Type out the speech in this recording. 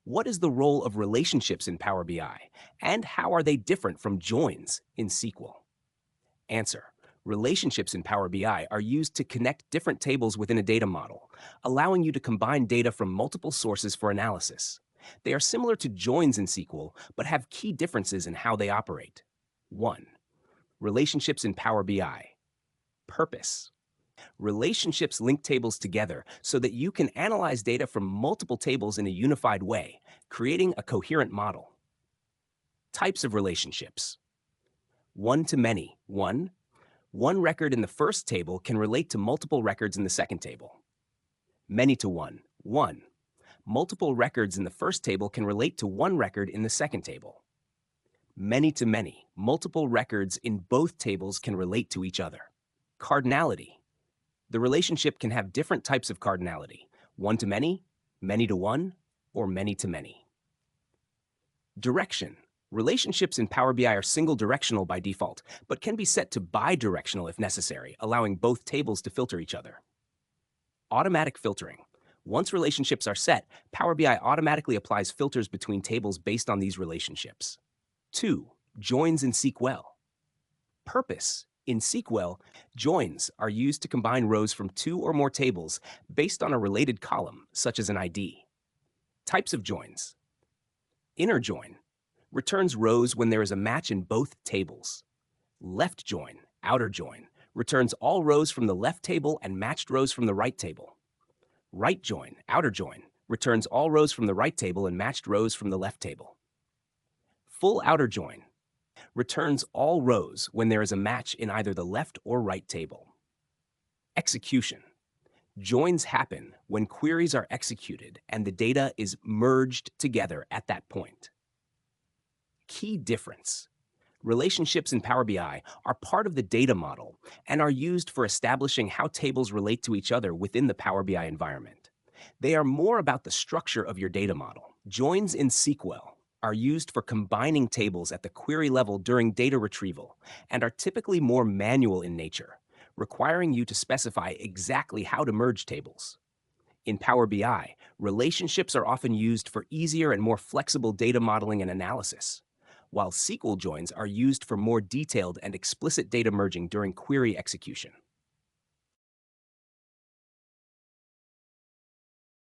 What is the role of relationships in Power BI, and how are they different from joins in SQL? Answer. Relationships in Power BI are used to connect different tables within a data model, allowing you to combine data from multiple sources for analysis. They are similar to joins in SQL, but have key differences in how they operate. 1. Relationships in Power BI. Purpose. Relationships link tables together so that you can analyze data from multiple tables in a unified way, creating a coherent model. Types of relationships. One to many. One record in the first table can relate to multiple records in the second table. Many to one. Multiple records in the first table can relate to one record in the second table. Many to many. Multiple records in both tables can relate to each other. Cardinality. The relationship can have different types of cardinality: one to many to one, or many to many. Direction. Relationships in Power BI are single directional by default, but can be set to bi-directional if necessary, allowing both tables to filter each other. Automatic filtering. Once relationships are set, Power BI automatically applies filters between tables based on these relationships. 2. Joins in SQL. Purpose. In SQL, joins are used to combine rows from two or more tables based on a related column, such as an ID. Types of joins. Inner join returns rows when there is a match in both tables. Left join, outer join, returns all rows from the left table and matched rows from the right table. Right join, outer join, returns all rows from the right table and matched rows from the left table. Full outer join returns all rows when there is a match in either the left or right table. Execution. Joins happen when queries are executed and the data is merged together at that point. Key difference. Relationships in Power BI are part of the data model and are used for establishing how tables relate to each other within the Power BI environment. They are more about the structure of your data model. Joins in SQL are used for combining tables at the query level during data retrieval and are typically more manual in nature, requiring you to specify exactly how to merge tables. In Power BI, relationships are often used for easier and more flexible data modeling and analysis, while SQL joins are used for more detailed and explicit data merging during query execution.